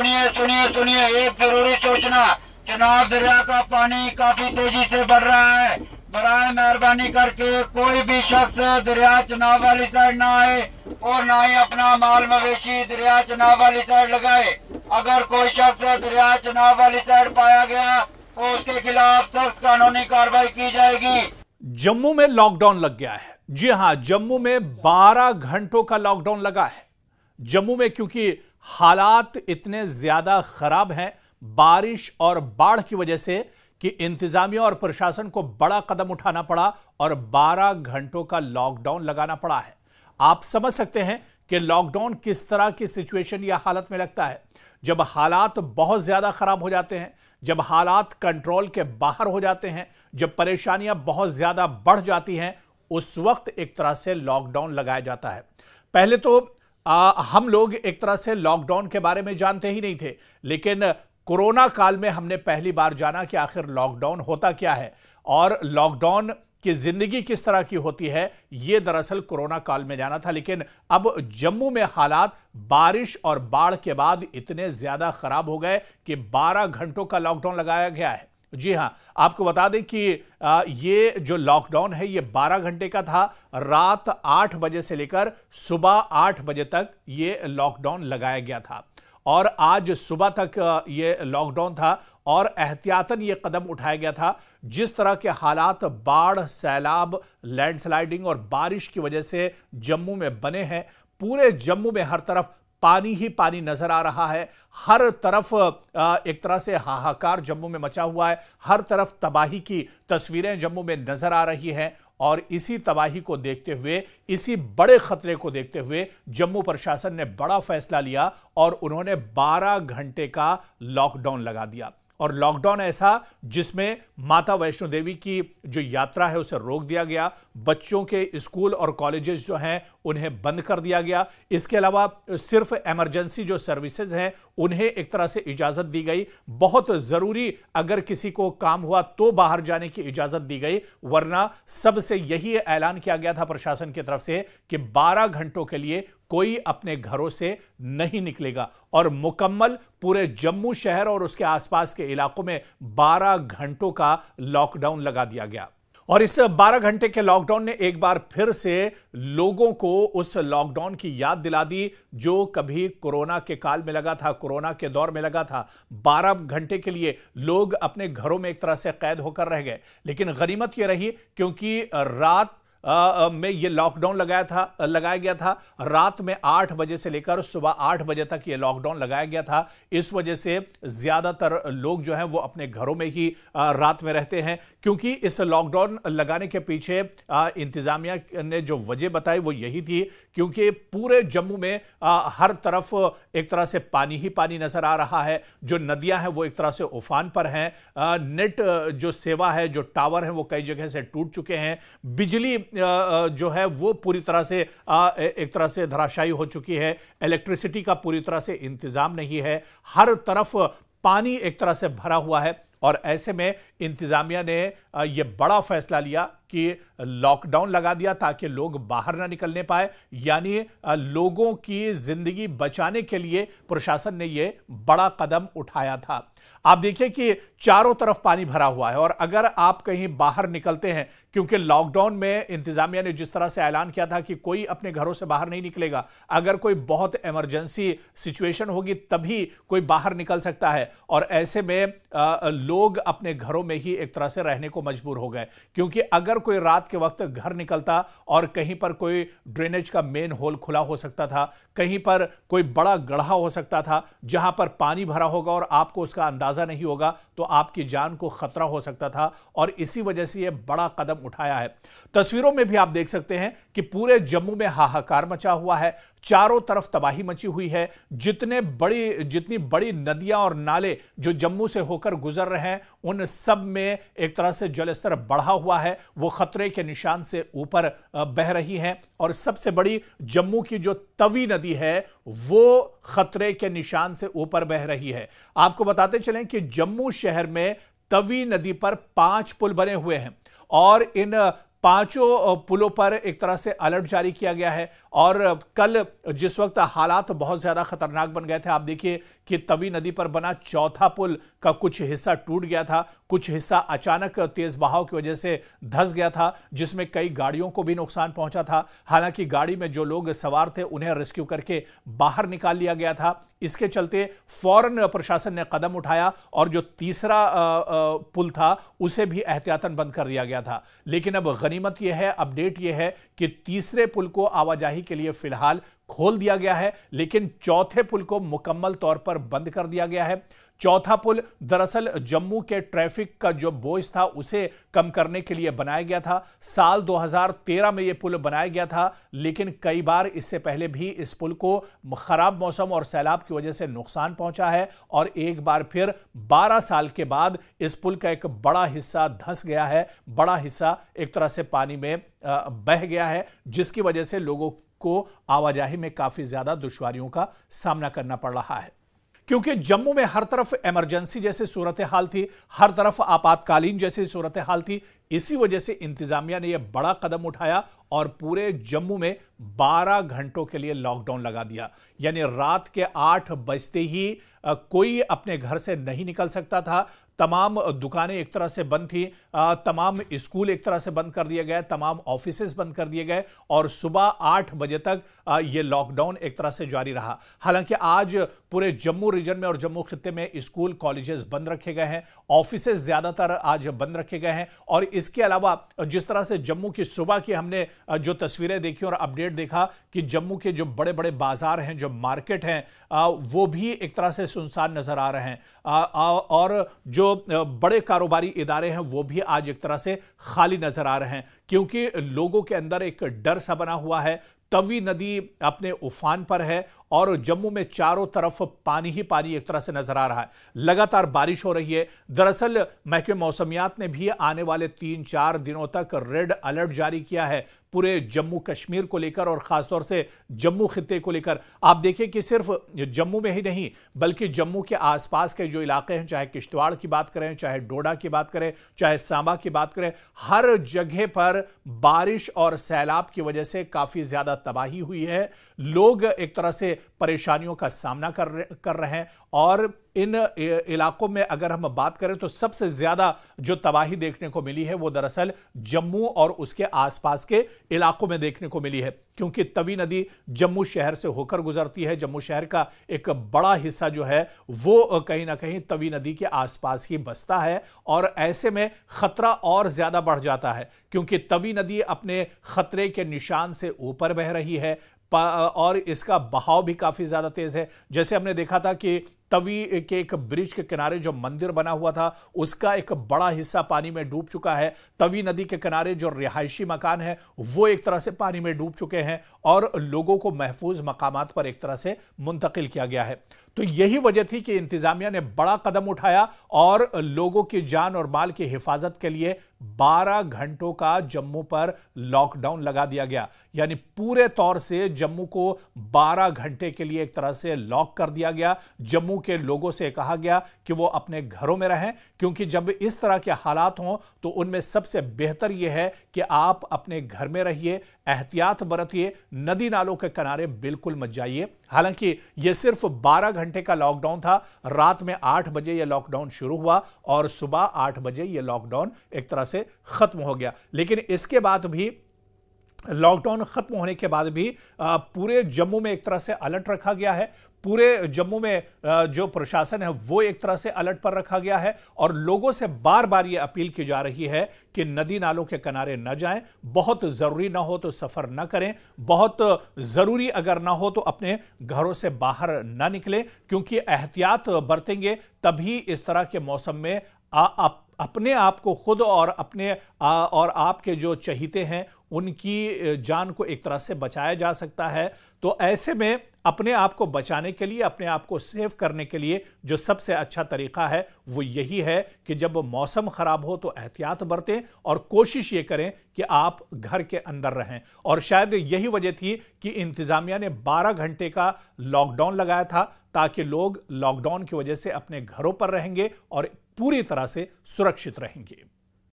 सुनिए सुनिए सुनिए, एक जरूरी सूचना। चनाब दरिया का पानी काफी तेजी से बढ़ रहा है। बराए मेहरबानी करके कोई भी शख्स दरिया चनाब वाली साइड ना आए और ना ही अपना माल मवेशी दरिया चनाब वाली साइड लगाए। अगर कोई शख्स दरिया चनाब वाली साइड पाया गया तो उसके खिलाफ सख्त कानूनी कार्रवाई की जाएगी। जम्मू में लॉकडाउन लग गया है। जी हां, जम्मू में 12 घंटों का लॉकडाउन लगा है। जम्मू में क्योंकि हालात इतने ज्यादा खराब हैं बारिश और बाढ़ की वजह से कि इंतजामिया और प्रशासन को बड़ा कदम उठाना पड़ा और 12 घंटों का लॉकडाउन लगाना पड़ा है। आप समझ सकते हैं कि लॉकडाउन किस तरह की सिचुएशन या हालत में लगता है। जब हालात बहुत ज्यादा खराब हो जाते हैं, जब हालात कंट्रोल के बाहर हो जाते हैं, जब परेशानियां बहुत ज्यादा बढ़ जाती हैं, उस वक्त एक तरह से लॉकडाउन लगाया जाता है। पहले तो हम लोग एक तरह से लॉकडाउन के बारे में जानते ही नहीं थे, लेकिन कोरोना काल में हमने पहली बार जाना कि आखिर लॉकडाउन होता क्या है और लॉकडाउन की जिंदगी किस तरह की होती है। यह दरअसल कोरोना काल में जाना था, लेकिन अब जम्मू में हालात बारिश और बाढ़ के बाद इतने ज्यादा खराब हो गए कि 12 घंटों का लॉकडाउन लगाया गया है। जी हां, आपको बता दें कि ये जो लॉकडाउन है ये 12 घंटे का था। रात 8 बजे से लेकर सुबह 8 बजे तक ये लॉकडाउन लगाया गया था और आज सुबह तक ये लॉकडाउन था और एहतियातन ये कदम उठाया गया था। जिस तरह के हालात बाढ़, सैलाब, लैंडस्लाइडिंग और बारिश की वजह से जम्मू में बने हैं, पूरे जम्मू में हर तरफ पानी ही पानी नजर आ रहा है। हर तरफ एक तरह से हाहाकार जम्मू में मचा हुआ है। हर तरफ तबाही की तस्वीरें जम्मू में नजर आ रही हैं और इसी तबाही को देखते हुए, इसी बड़े खतरे को देखते हुए जम्मू प्रशासन ने बड़ा फैसला लिया और उन्होंने 12 घंटे का लॉकडाउन लगा दिया। और लॉकडाउन ऐसा जिसमें माता वैष्णो देवी की जो यात्रा है उसे रोक दिया गया, बच्चों के स्कूल और कॉलेजेस जो हैं उन्हें बंद कर दिया गया। इसके अलावा सिर्फ इमरजेंसी जो सर्विसेज हैं उन्हें एक तरह से इजाजत दी गई। बहुत जरूरी अगर किसी को काम हुआ तो बाहर जाने की इजाजत दी गई, वरना सबसे यही ऐलान किया गया था प्रशासन की तरफ से कि 12 घंटों के लिए कोई अपने घरों से नहीं निकलेगा और मुकम्मल पूरे जम्मू शहर और उसके आसपास के इलाकों में 12 घंटों का लॉकडाउन लगा दिया गया। और इस 12 घंटे के लॉकडाउन ने एक बार फिर से लोगों को उस लॉकडाउन की याद दिला दी जो कभी कोरोना के काल में लगा था, कोरोना के दौर में लगा था। 12 घंटे के लिए लोग अपने घरों में एक तरह से कैद होकर रह गए, लेकिन गनीमत यह रही क्योंकि रात में ये लॉकडाउन लगाया गया था। रात में 8 बजे से लेकर सुबह 8 बजे तक ये लॉकडाउन लगाया गया था। इस वजह से ज्यादातर लोग जो हैं वो अपने घरों में ही रात में रहते हैं, क्योंकि इस लॉकडाउन लगाने के पीछे इंतजामिया ने जो वजह बताई वो यही थी क्योंकि पूरे जम्मू में हर तरफ एक तरह से पानी ही पानी नजर आ रहा है। जो नदियां हैं वो एक तरह से उफान पर हैं। नेट जो सेवा है, जो टावर है वो कई जगह से टूट चुके हैं। बिजली जो है वो पूरी तरह से एक तरह से धराशायी हो चुकी है। इलेक्ट्रिसिटी का पूरी तरह से इंतजाम नहीं है। हर तरफ पानी एक तरह से भरा हुआ है और ऐसे में इंतजामिया ने यह बड़ा फैसला लिया कि लॉकडाउन लगा दिया ताकि लोग बाहर ना निकलने पाए। यानी लोगों की जिंदगी बचाने के लिए प्रशासन ने यह बड़ा कदम उठाया था। आप देखिए कि चारों तरफ पानी भरा हुआ है और अगर आप कहीं बाहर निकलते हैं, क्योंकि लॉकडाउन में इंतजामिया ने जिस तरह से ऐलान किया था कि कोई अपने घरों से बाहर नहीं निकलेगा, अगर कोई बहुत इमरजेंसी सिचुएशन होगी तभी कोई बाहर निकल सकता है। और ऐसे में लोग अपने घरों में ही एक तरह से रहने को मजबूर हो गए, क्योंकि अगर कोई रात के वक्त घर निकलता और कहीं पर कोई ड्रेनेज का मेन होल खुला हो सकता था, कहीं पर कोई बड़ा गड्ढा हो सकता था जहां पर पानी भरा होगा और आपको उसका अंदाजा नहीं होगा, तो आपकी जान को खतरा हो सकता था। और इसी वजह से यह बड़ा कदम उठाया है। तस्वीरों में भी आप देख सकते हैं कि पूरे जम्मू में हाहाकार मचा हुआ है, चारों तरफ तबाही मची हुई है। जितनी बड़ी नदियां और नाले जो जम्मू से होकर गुजर रहे हैं उन सब में एक तरह से जलस्तर बढ़ा हुआ है, वो खतरे के निशान से ऊपर बह रही हैं। और सबसे बड़ी जम्मू की जो तवी नदी है वो खतरे के निशान से ऊपर बह रही है। आपको बताते चलें कि जम्मू शहर में तवी नदी पर 5 पुल बने हुए हैं और इन 5 पुलों पर एक तरह से अलर्ट जारी किया गया है और कल जिस वक्त हालात बहुत ज्यादा खतरनाक बन गए थे, आप देखिए कि तवी नदी पर बना चौथा पुल का कुछ हिस्सा टूट गया था, कुछ हिस्सा अचानक तेज बहाव की वजह से धंस गया था, जिसमें कई गाड़ियों को भी नुकसान पहुंचा था। हालांकि गाड़ी में जो लोग सवार थे उन्हें रेस्क्यू करके बाहर निकाल लिया गया था। इसके चलते फौरन प्रशासन ने कदम उठाया और जो तीसरा पुल था उसे भी एहतियातन बंद कर दिया गया था। लेकिन अब गनीमत यह है, अपडेट यह है कि तीसरे पुल को आवाजाही के लिए फिलहाल खोल दिया गया है, लेकिन चौथे पुल को मुकम्मल तौर पर बंद कर दिया गया है। चौथा पुल दरअसल जम्मू के ट्रैफिक का जो बोझ था उसे कम करने के लिए बनाया गया था। साल 2013 में यह पुल बनाया गया था, लेकिन कई बार इससे पहले भी इस पुल को खराब मौसम और सैलाब की वजह से नुकसान पहुंचा है और एक बार फिर 12 साल के बाद इस पुल का एक बड़ा हिस्सा धंस गया है, बड़ा हिस्सा एक तरह से पानी में बह गया है, जिसकी वजह से लोगों को आवाजाही में काफी ज्यादा दुश्वारियों का सामना करना पड़ रहा है। क्योंकि जम्मू में हर तरफ इमरजेंसी जैसी सूरत हाल थी, हर तरफ आपातकालीन जैसी सूरत हाल थी। इसी वजह से इंतजामिया ने यह बड़ा कदम उठाया और पूरे जम्मू में 12 घंटों के लिए लॉकडाउन लगा दिया। यानी रात के 8 बजते ही कोई अपने घर से नहीं निकल सकता था। तमाम दुकानें एक तरह से बंद थी, तमाम स्कूल एक तरह से बंद कर दिए गए, तमाम ऑफिसेज बंद कर दिए गए और सुबह 8 बजे तक यह लॉकडाउन एक तरह से जारी रहा। हालांकि आज पूरे जम्मू रीजन में और जम्मू खित्ते में स्कूल कॉलेजेस बंद रखे गए हैं, ऑफिसेज ज्यादातर आज बंद रखे गए हैं। और इसके अलावा जिस तरह से जम्मू की सुबह की हमने जो तस्वीरें देखी और अपडेट देखा कि जम्मू के जो बड़े बड़े बाजार हैं, जो मार्केट हैं, वो भी एक तरह से सुनसान नजर आ रहे हैं और जो बड़े कारोबारी इदारे हैं वो भी आज एक तरह से खाली नजर आ रहे हैं, क्योंकि लोगों के अंदर एक डर सा बना हुआ है। तवी नदी अपने उफान पर है और जम्मू में चारों तरफ पानी ही पानी एक तरह से नजर आ रहा है। लगातार बारिश हो रही है। दरअसल महकमे मौसमियात ने भी आने वाले 3-4 दिनों तक रेड अलर्ट जारी किया है पूरे जम्मू कश्मीर को लेकर और खासतौर से जम्मू खित्ते को लेकर। आप देखिए कि सिर्फ जम्मू में ही नहीं बल्कि जम्मू के आसपास के जो इलाके हैं, चाहे किश्तवाड़ की बात करें, चाहे डोडा की बात करें, चाहे सांबा की बात करें, हर जगह पर बारिश और सैलाब की वजह से काफी ज्यादा तबाही हुई है। लोग एक तरह से परेशानियों का सामना कर रहे हैं और इन इलाकों में अगर हम बात करें तो सबसे ज्यादा जो तबाही देखने को मिली है वो दरअसल जम्मू और उसके आसपास के इलाकों में देखने को मिली है, क्योंकि तवी नदी जम्मू शहर से होकर गुजरती है। जम्मू शहर का एक बड़ा हिस्सा जो है वो कहीं ना कहीं तवी नदी के आसपास ही बसता है और ऐसे में खतरा और ज्यादा बढ़ जाता है, क्योंकि तवी नदी अपने खतरे के निशान से ऊपर बह रही है और इसका बहाव भी काफी ज्यादा तेज है। जैसे हमने देखा था कि तवी के एक ब्रिज के किनारे जो मंदिर बना हुआ था उसका एक बड़ा हिस्सा पानी में डूब चुका है। तवी नदी के किनारे जो रिहायशी मकान है वो एक तरह से पानी में डूब चुके हैं और लोगों को महफूज मकामात पर एक तरह से मुंतकिल किया गया है। तो यही वजह थी कि इंतजामिया ने बड़ा कदम उठाया और लोगों की जान और माल की हिफाजत के लिए 12 घंटों का जम्मू पर लॉकडाउन लगा दिया गया। यानी पूरे तौर से जम्मू को 12 घंटे के लिए एक तरह से लॉक कर दिया गया। जम्मू के लोगों से कहा गया कि वो अपने घरों में रहें, क्योंकि जब इस तरह के हालात हों तो उनमें सबसे बेहतर यह है कि आप अपने घर में रहिए, एहतियात बरतिए, नदी नालों के किनारे बिल्कुल मत जाइए। हालांकि यह सिर्फ 12 घंटे का लॉकडाउन था। रात में 8 बजे यह लॉकडाउन शुरू हुआ और सुबह 8 बजे यह लॉकडाउन एक तरह से खत्म हो गया। लेकिन इसके बाद भी लॉकडाउन खत्म होने के बाद भी पूरे जम्मू में एक तरह से अलर्ट रखा गया है। पूरे जम्मू में जो प्रशासन है वो एक तरह से अलर्ट पर रखा गया है और लोगों से बार बार ये अपील की जा रही है कि नदी नालों के किनारे न जाएं, बहुत जरूरी ना हो तो सफर न करें, बहुत जरूरी अगर ना हो तो अपने घरों से बाहर ना निकलें, क्योंकि एहतियात बरतेंगे तभी इस तरह के मौसम में अपने आप को खुद और अपने और आपके जो चहीते हैं उनकी जान को एक तरह से बचाया जा सकता है। तो ऐसे में अपने आप को बचाने के लिए, अपने आप को सेव करने के लिए जो सबसे अच्छा तरीका है वो यही है कि जब मौसम खराब हो तो एहतियात बरतें और कोशिश ये करें कि आप घर के अंदर रहें। और शायद यही वजह थी कि इंतजामिया ने 12 घंटे का लॉकडाउन लगाया था, ताकि लोग लॉकडाउन की वजह से अपने घरों पर रहेंगे और पूरी तरह से सुरक्षित रहेंगे।